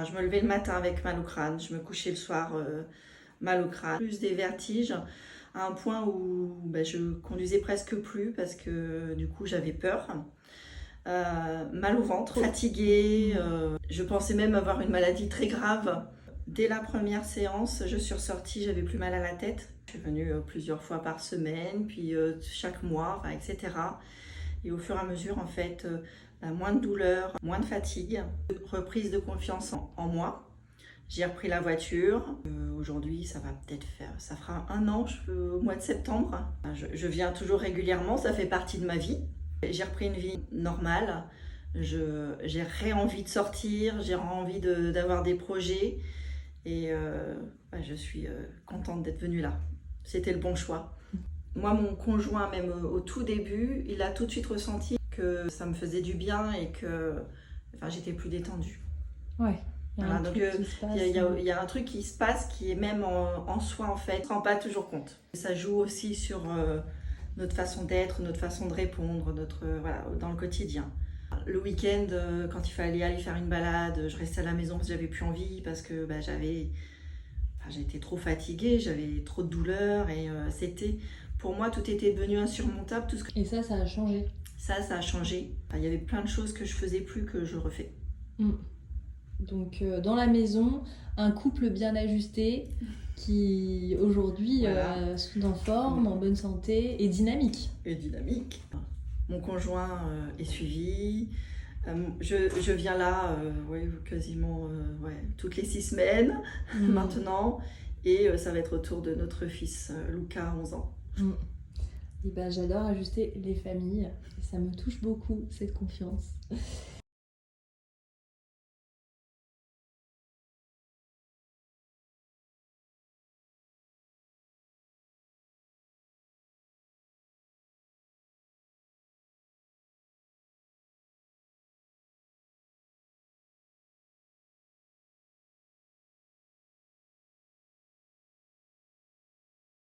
Je me levais le matin avec mal au crâne, je me couchais le soir mal au crâne. Plus des vertiges, à un point où je conduisais presque plus parce que du coup j'avais peur. Mal au ventre, fatiguée, je pensais même avoir une maladie très grave. Dès la première séance, je suis ressortie, j'avais plus mal à la tête. Je suis venue plusieurs fois par semaine, puis chaque mois, etc. Et au fur et à mesure, en fait, moins de douleur, moins de fatigue, reprise de confiance en moi. J'ai repris la voiture. Aujourd'hui, ça fera 1 an au mois de septembre. Je viens toujours régulièrement, ça fait partie de ma vie. J'ai repris une vie normale. J'ai envie de sortir, j'ai envie d'avoir des projets. Et je suis contente d'être venue là. C'était le bon choix. Moi, mon conjoint, même au tout début, il a tout de suite ressenti que ça me faisait du bien et que j'étais plus détendue. Ouais. Voilà, donc il y a un truc qui se passe qui est même en soi en fait, on ne se rend pas toujours compte. Ça joue aussi sur notre façon d'être, notre façon de répondre, dans le quotidien. Le week-end, quand il fallait aller faire une balade, je restais à la maison parce que j'avais plus envie, parce que j'étais trop fatiguée, j'avais trop de douleurs et pour moi tout était devenu insurmontable. Et ça a changé. Ça a changé. Il y avait plein de choses que je faisais plus que je refais. Donc dans la maison, un couple bien ajusté qui aujourd'hui sont en forme, en bonne santé et dynamique. Mon conjoint est suivi. Je viens là quasiment toutes les 6 semaines maintenant. Et ça va être au tour de notre fils Lucas, 11 ans. Et j'adore ajuster les familles. Et ça me touche beaucoup, cette confiance.